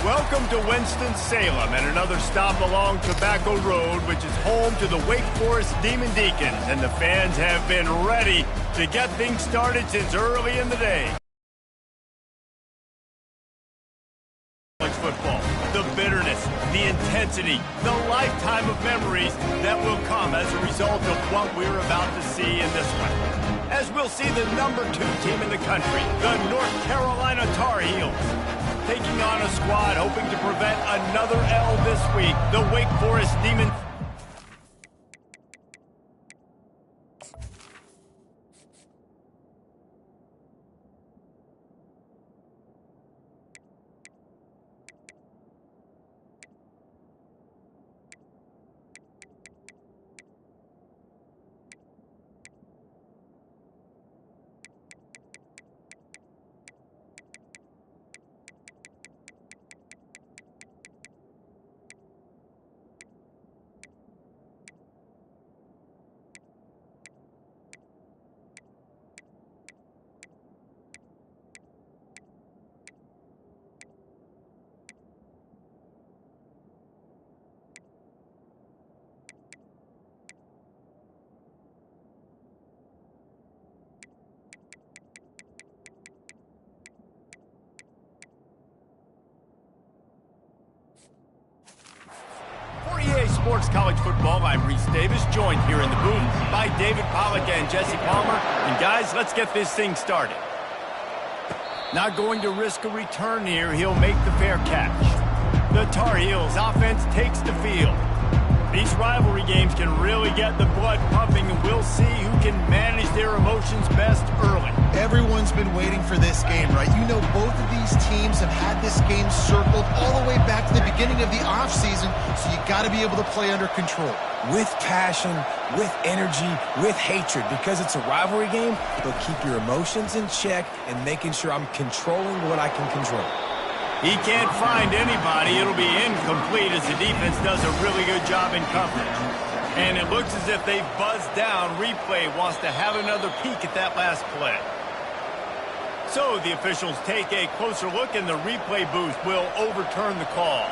Welcome to Winston-Salem and another stop along Tobacco Road, which is home to the Wake Forest Demon Deacons, and the fans have been ready to get things started since early in the day. College football, the bitterness, the intensity, the lifetime of memories that will come as a result of what we're about to see in this one. As we'll see the number 2 team in the country, the North Carolina Tar Heels, taking on a squad hoping to prevent another L this week, the Wake Forest Demons. EA Sports College Football, I'm Reese Davis, joined here in the booth by David Pollack and Jesse Palmer. And guys, let's get this thing started. Not going to risk a return here, he'll make the fair catch. The Tar Heels offense takes the field. These rivalry games can really get the blood pumping, and we'll see who can manage their emotions best early. Everyone's been waiting for this game, right? You know, both of these teams have had this game circled all the way back to the beginning of the offseason, so you got to be able to play under control. With passion, with energy, with hatred, because it's a rivalry game, they'll keep your emotions in check and making sure I'm controlling what I can control. He can't find anybody. It'll be incomplete as the defense does a really good job in coverage. And it looks as if they've buzzed down. Replay wants to have another peek at that last play. So the officials take a closer look, and the replay booth will overturn the call.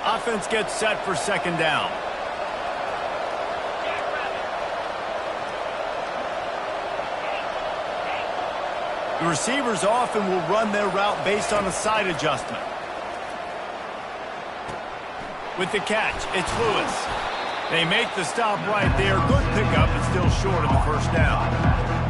Offense gets set for second down. The receivers often will run their route based on a side adjustment. With the catch, it's Lewis. They make the stop right there. Good pickup, but still short of the first down.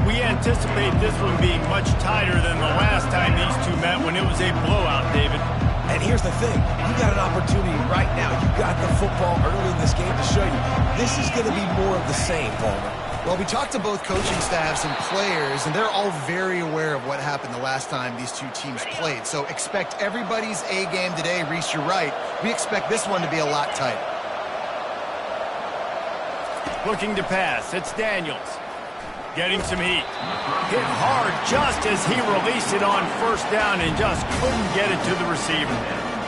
We anticipate this one being much tighter than the last time these two met when it was a blowout, David. And here's the thing. You got an opportunity right now. You got the football early in this game to show you. This is going to be more of the same, Palmer. Well, we talked to both coaching staffs and players, and they're all very aware of what happened the last time these two teams played. So expect everybody's A game today. Reese, you're right. We expect this one to be a lot tighter. Looking to pass. It's Daniels. Getting some heat. Hit hard just as he released it on first down and just couldn't get it to the receiver.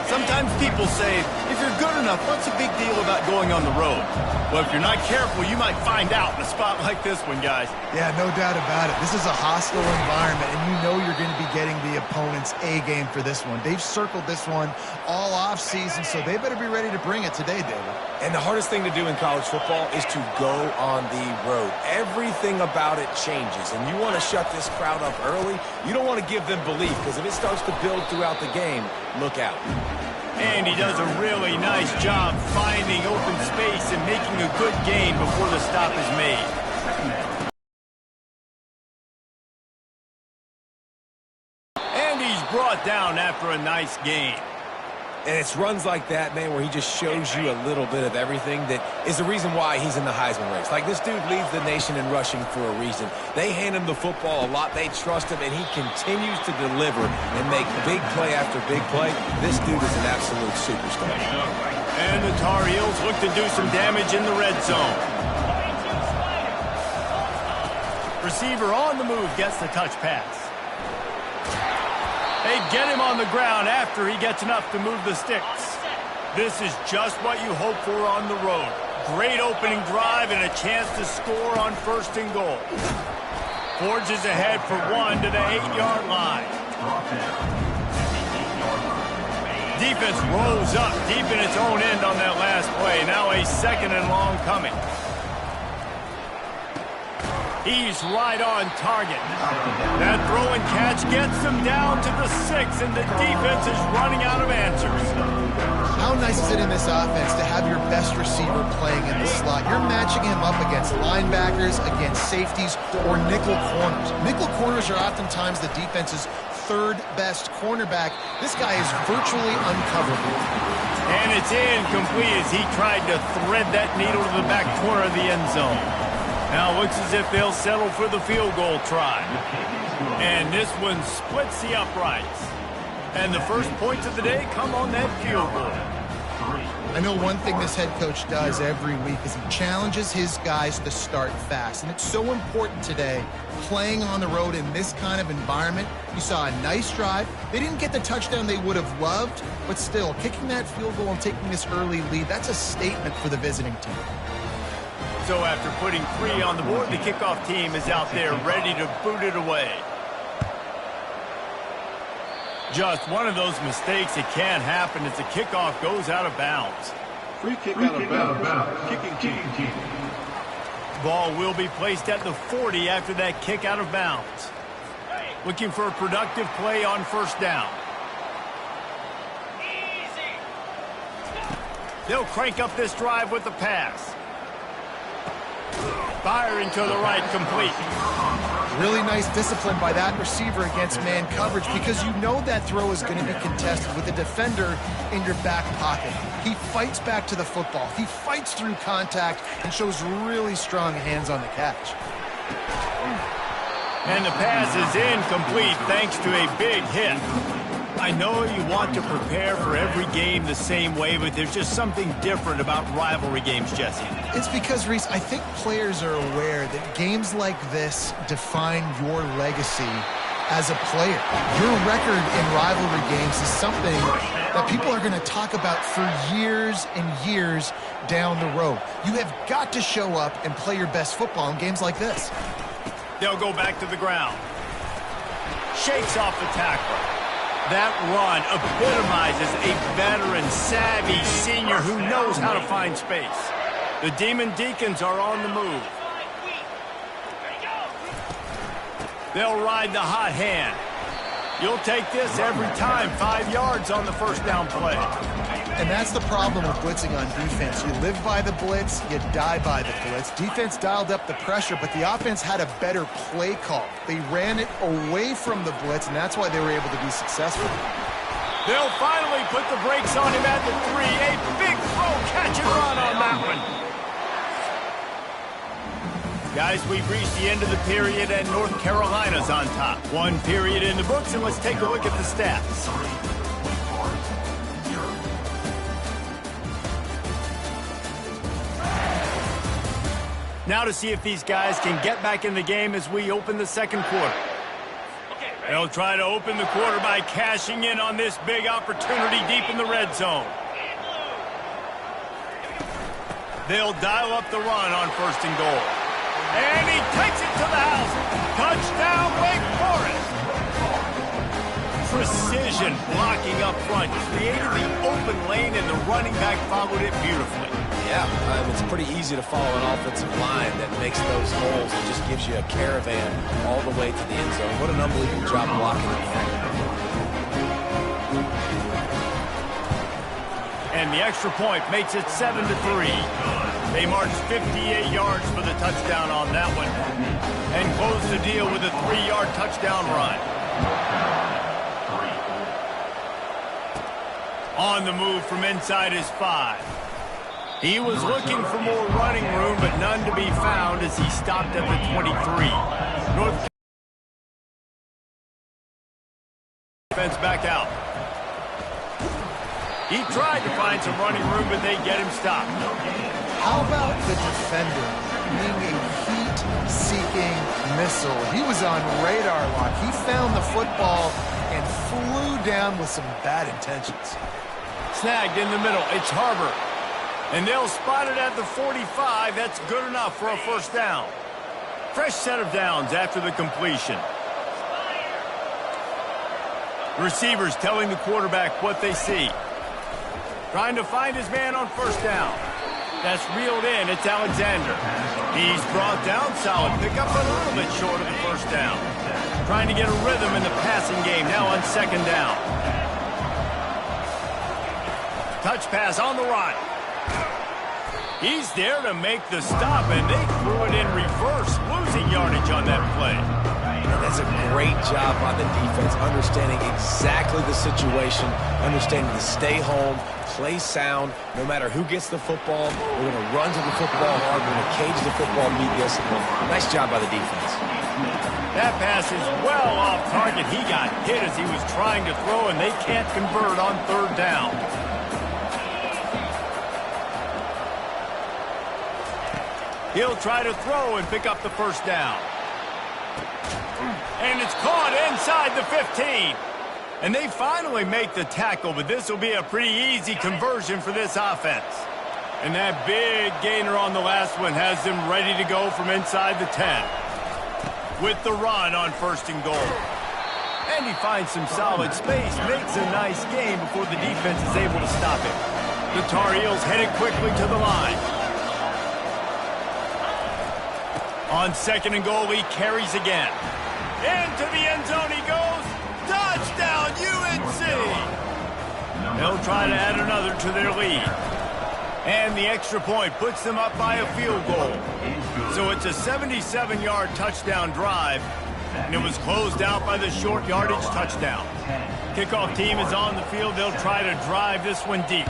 Sometimes people say, if you're good enough, what's the big deal about going on the road? Well, if you're not careful, you might find out in a spot like this one, guys. Yeah, no doubt about it. This is a hostile environment, and you know you're going to be getting the opponent's A game for this one. They've circled this one all offseason, so they better be ready to bring it today, David. And the hardest thing to do in college football is to go on the road. Everything about it changes, and you want to shut this crowd up early. You don't want to give them belief, because if it starts to build throughout the game, look out. And he does a really nice job finding open space and making a good gain before the stop is made. And he's brought down after a nice gain. And it's runs like that, man, where he just shows you a little bit of everything that is the reason why he's in the Heisman race. Like, this dude leads the nation in rushing for a reason. They hand him the football a lot. They trust him, and he continues to deliver and make big play after big play. This dude is an absolute superstar. And the Tar Heels look to do some damage in the red zone. Receiver on the move gets the touch pass. They get him on the ground after he gets enough to move the sticks. This is just what you hope for on the road. Great opening drive and a chance to score on 1st and goal. Forges ahead for one to the 8-yard line. Defense rolls up deep in its own end on that last play. Now a second and long coming. He's right on target. That throw and catch gets him down to the 6, and the defense is running out of answers. How nice is it in this offense to have your best receiver playing in the slot? You're matching him up against linebackers, against safeties, or nickel corners. Nickel corners are oftentimes the defense's third best cornerback. This guy is virtually uncoverable. And it's incomplete as he tried to thread that needle to the back corner of the end zone. Now it looks as if they'll settle for the field goal try. And this one splits the uprights. And the first points of the day come on that field goal. I know one thing this head coach does every week is he challenges his guys to start fast. And it's so important today, playing on the road in this kind of environment. You saw a nice drive. They didn't get the touchdown they would have loved, but still, kicking that field goal and taking this early lead, that's a statement for the visiting team. So after putting 3 on the board, the kickoff team is out there ready to boot it away. Just one of those mistakes that can happen as the kickoff goes out of bounds. Free kick out of bounds. Kicking team. Ball will be placed at the 40 after that kick out of bounds. Looking for a productive play on first down. They'll crank up this drive with the pass. Firing to the right, complete. Really nice discipline by that receiver against man coverage because you know that throw is going to be contested with a defender in your back pocket. He fights back to the football. He fights through contact and shows really strong hands on the catch. And the pass is incomplete thanks to a big hit. I know you want to prepare for every game the same way, but there's just something different about rivalry games, Jesse. It's because, Reese, I think players are aware that games like this define your legacy as a player. Your record in rivalry games is something that people are going to talk about for years and years down the road. You have got to show up and play your best football in games like this. They'll go back to the ground. Shakes off the tackle. That run epitomizes a veteran, savvy senior who knows how to find space. The Demon Deacons are on the move. They'll ride the hot hand. You'll take this every time. 5 yards on the first down play. And that's the problem with blitzing on defense. You live by the blitz, you die by the blitz. Defense dialed up the pressure, but the offense had a better play call. They ran it away from the blitz, and that's why they were able to be successful. They'll finally put the brakes on him at the 3. A big throw, catch and run on that one. Guys, we've reached the end of the period, and North Carolina's on top. 1 period in the books, and let's take a look at the stats. Now to see if these guys can get back in the game as we open the second quarter. They'll try to open the quarter by cashing in on this big opportunity deep in the red zone. They'll dial up the run on 1st and goal. And he takes it to the house. Touchdown, Wake Forest. Precision blocking up front. Created the open lane, and the running back followed it beautifully. Yeah, it's pretty easy to follow an offensive line that makes those holes and just gives you a caravan all the way to the end zone. What an unbelievable job blocking at the end. And the extra point makes it 7-3. They marched 58 yards for the touchdown on that one and closed the deal with a 3-yard touchdown run. On the move from inside his 5. He was looking for more running room, but none to be found as he stopped at the 23. North defense back out. He tried to find some running room, but they get him stopped. How about the defender being a heat-seeking missile? He was on radar lock. He found the football and flew down with some bad intentions. Snagged in the middle. It's Harbor. And they'll spot it at the 45. That's good enough for a first down. Fresh set of downs after the completion. Receivers telling the quarterback what they see. Trying to find his man on first down. That's reeled in. It's Alexander. He's brought down. Solid pickup, a little bit short of the first down. Trying to get a rhythm in the passing game now on second down. Touch pass on the right. He's there to make the stop, and they threw it in reverse, losing yardage on that play. And that's a great job by the defense, understanding exactly the situation, understanding to stay home, play sound. No matter who gets the football, we're going to run to the football hard. We're going to cage the football, be disciplined. Nice job by the defense. That pass is well off target. He got hit as he was trying to throw, and they can't convert on third down. He'll try to throw and pick up the first down. And it's caught inside the 15. And they finally make the tackle, but this will be a pretty easy conversion for this offense. And that big gainer on the last one has them ready to go from inside the 10. With the run on first and goal. And he finds some solid space, makes a nice game before the defense is able to stop him. The Tar Heels headed quickly to the line. On second and goal, he carries again. Into the end zone he goes. Touchdown, UNC! They'll try to add another to their lead. And the extra point puts them up by a field goal. So it's a 77-yard touchdown drive, and it was closed out by the short yardage touchdown. Kickoff team is on the field. They'll try to drive this one deep.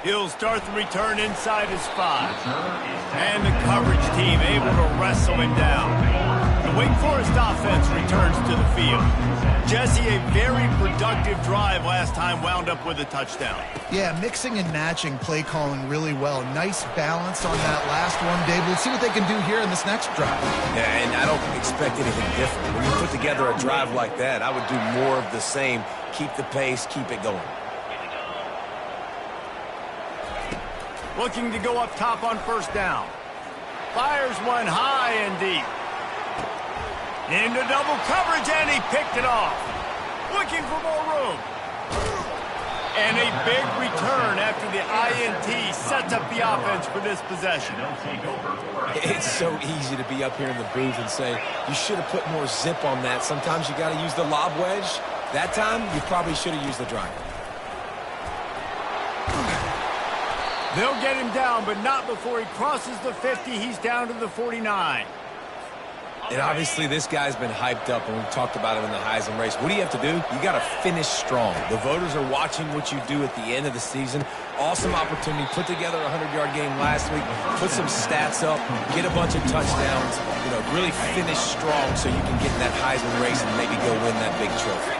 He'll start the return inside his 5. And the coverage team able to wrestle him down. The Wake Forest offense returns to the field. Jesse, a very productive drive last time, wound up with a touchdown. Yeah, mixing and matching play calling really well. Nice balance on that last one, Dave. Let's see what they can do here in this next drive. Yeah, and I don't expect anything different. When you put together a drive like that, I would do more of the same. Keep the pace, keep it going. Looking to go up top on first down. Fires one high and deep. Into double coverage, and he picked it off. Looking for more room. And a big return after the INT sets up the offense for this possession. It's so easy to be up here in the booth and say, you should have put more zip on that. Sometimes you got to use the lob wedge. That time, you probably should have used the driver. They'll get him down, but not before he crosses the 50. He's down to the 49. And obviously, this guy's been hyped up, and we've talked about him in the Heisman race. What do you have to do? You got to finish strong. The voters are watching what you do at the end of the season. Awesome opportunity. Put together a 100-yard game last week. Put some stats up. Get a bunch of touchdowns. You know, really finish strong so you can get in that Heisman race and maybe go win that big trophy.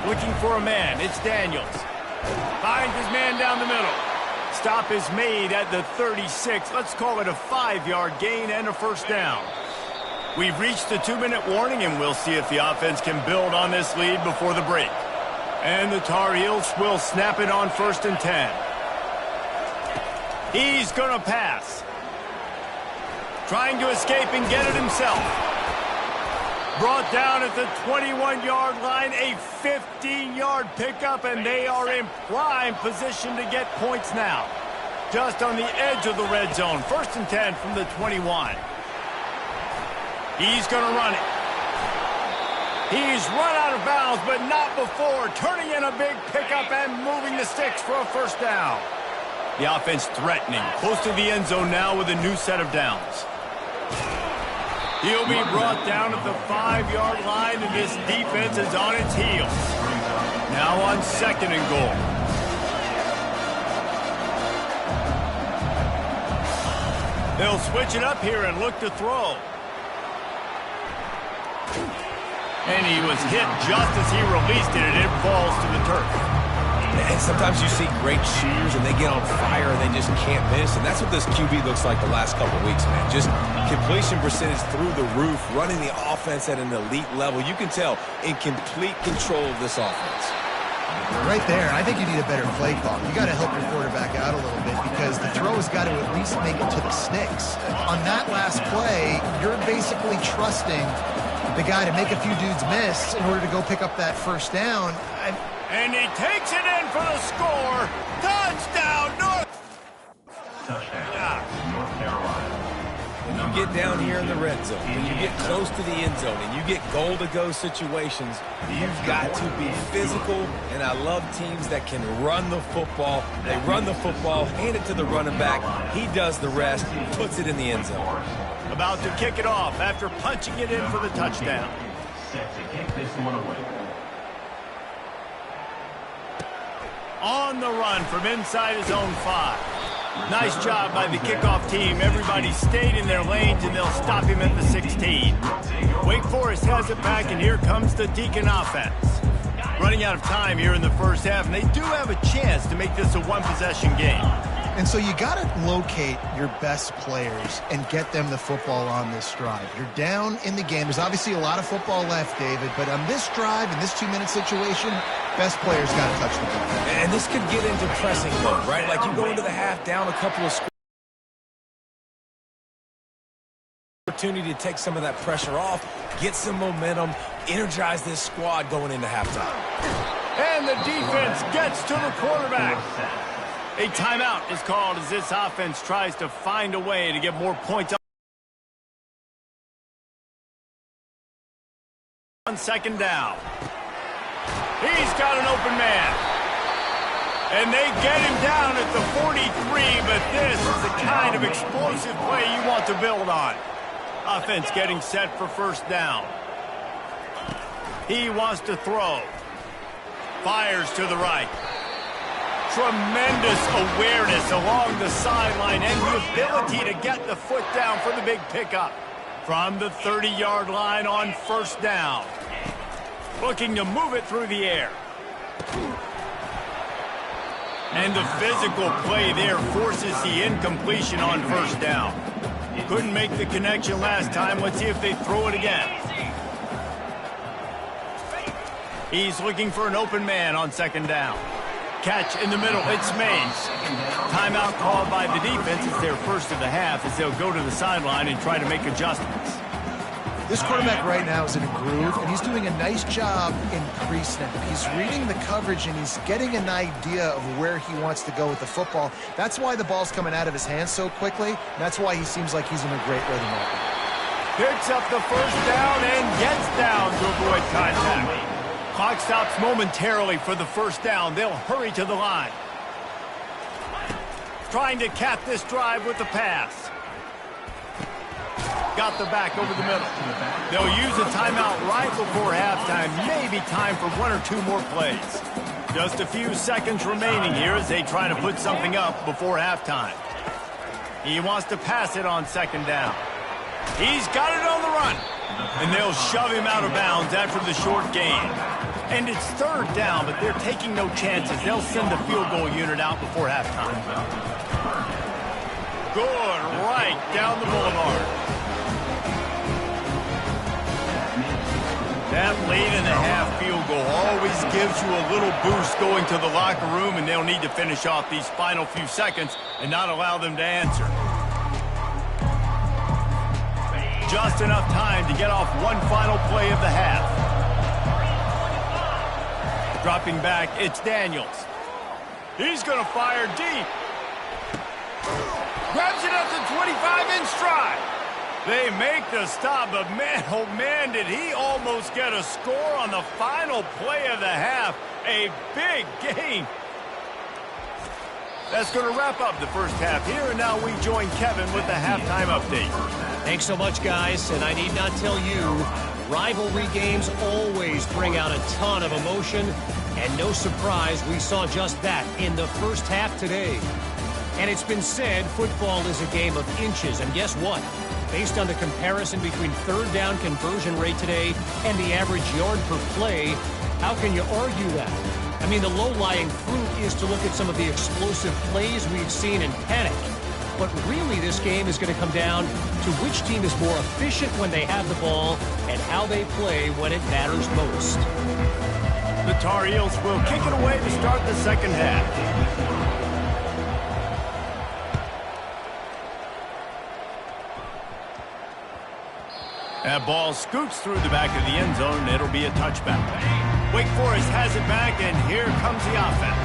Looking for a man. It's Daniels. Finds his man down the middle. Stop is made at the 36. Let's call it a 5-yard gain and a first down. We've reached the 2-minute warning, and we'll see if the offense can build on this lead before the break. And the Tar Heels will snap it on first and 10. He's going to pass. Trying to escape and get it himself. Brought down at the 21-yard line, a 15-yard pickup, and they are in prime position to get points now. Just on the edge of the red zone. First and 10 from the 21. He's going to run it. He's run out of bounds, but not before. Turning in a big pickup and moving the sticks for a first down. The offense threatening. Close to the end zone now with a new set of downs. He'll be brought down at the 5-yard line, and this defense is on its heels. Now on second and goal. They'll switch it up here and look to throw. And he was hit just as he released it, and it falls to the turf. And sometimes you see great shooters, and they get on fire, and they just can't miss. And that's what this QB looks like the last couple of weeks, man. Just completion percentage through the roof, running the offense at an elite level. You can tell in complete control of this offense. Right there, I think you need a better play call. You got to help your quarterback out a little bit because the throw has got to at least make it to the sticks. On that last play, you're basically trusting the guy to make a few dudes miss in order to go pick up that first down. And he takes it in for the score. Touchdown, North. North Carolina. When you get down here in the red zone, when you get close to the end zone, and you get goal-to-go situations, you've got to be physical, and I love teams that can run the football. They run the football, hand it to the running back. He does the rest, puts it in the end zone. About to kick it off after punching it in for the touchdown. Set to kick this one away. On the run from inside his own 5. Nice job by the kickoff team. Everybody stayed in their lanes, and they'll stop him at the 16. Wake Forest has it back, and here comes the Deacon offense. Running out of time here in the first half, and they do have a chance to make this a one-possession game. And so you got to locate your best players and get them the football on this drive. You're down in the game. There's obviously a lot of football left, David, but on this drive, in this 2-minute situation, best players got to touch the ball. And this could get into pressing mode, right? Like you go into the half down a couple of scores. Opportunity to take some of that pressure off, get some momentum, energize this squad going into halftime. And the defense gets to the quarterback. A timeout is called as this offense tries to find a way to get more points on second down. He's got an open man. And they get him down at the 43, but this is the kind of explosive play you want to build on. Offense getting set for first down. He wants to throw. Fires to the right. Tremendous awareness along the sideline and the ability to get the foot down for the big pickup. From the 30-yard line on first down. Looking to move it through the air. And the physical play there forces the incompletion on first down. Couldn't make the connection last time. Let's see if they throw it again. He's looking for an open man on second down. Catch in the middle, it's Mays. Timeout called by the defense. It's their first of the half as they'll go to the sideline and try to make adjustments. This quarterback right now is in a groove, and he's doing a nice job in pre-snap. He's reading the coverage, and he's getting an idea of where he wants to go with the football. That's why the ball's coming out of his hands so quickly. That's why he seems like he's in a great rhythm right now. Picks up the first down and gets down to avoid contact. Clock stops momentarily for the first down. They'll hurry to the line. Trying to cap this drive with the pass. Got the back over the middle. They'll use a timeout right before halftime. Maybe time for one or two more plays. Just a few seconds remaining here as they try to put something up before halftime. He wants to pass it on second down. He's got it on the run. And they'll shove him out of bounds after the short gain. And it's third down, but they're taking no chances. They'll send the field goal unit out before halftime. Good, right down the boulevard. That late-in-the-half field goal always gives you a little boost going to the locker room, and they'll need to finish off these final few seconds and not allow them to answer. Just enough time to get off one final play of the half. Dropping back, it's Daniels. He's going to fire deep. Grabs it up to 25 in stride. They make the stop, but man, oh man, did he almost get a score on the final play of the half. A big game. That's going to wrap up the first half here, and now we join Kevin with the halftime update. Thanks so much, guys, and I need not tell you, rivalry games always bring out a ton of emotion, and no surprise, we saw just that in the first half today. And it's been said, football is a game of inches, and guess what? Based on the comparison between third down conversion rate today and the average yard per play, how can you argue that? I mean, the low-lying fruit is to look at some of the explosive plays we've seen in panic. But really, this game is going to come down to which team is more efficient when they have the ball and how they play when it matters most. The Tar Heels will kick it away to start the second half. That ball scoots through the back of the end zone. It'll be a touchback. Wake Forest has it back, and here comes the offense.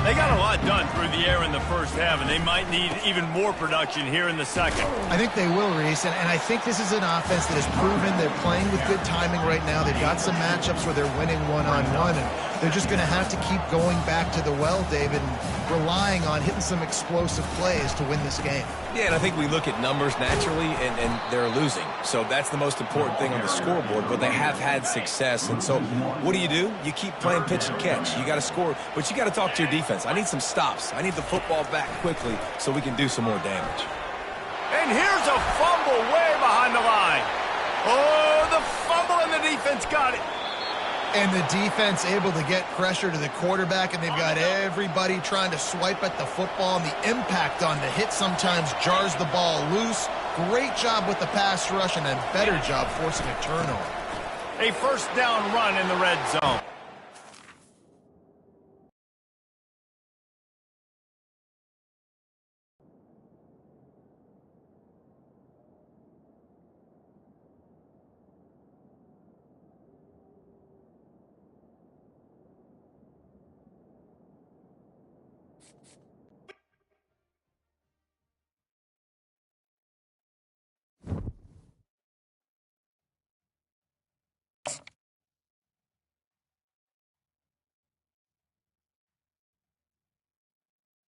They got a lot done through the air in the first half, and they might need even more production here in the second. I think they will, Reese, and I think this is an offense that has proven they're playing with good timing right now. They've got some matchups where they're winning one-on-one, and they're just going to have to keep going back to the well, David, and relying on hitting some explosive plays to win this game. Yeah, and I think we look at numbers naturally, and they're losing. So that's the most important thing on the scoreboard, but they have had success. And so what do? You keep playing pitch and catch. You got to score, but you got to talk to your defense. I need some stops. I need the football back quickly so we can do some more damage. And here's a fumble way behind the line. Oh, the fumble, and the defense got it. And the defense able to get pressure to the quarterback, and they've got everybody trying to swipe at the football, and the impact on the hit sometimes jars the ball loose. Great job with the pass rush, and a better job forcing a turnover. A first down run in the red zone.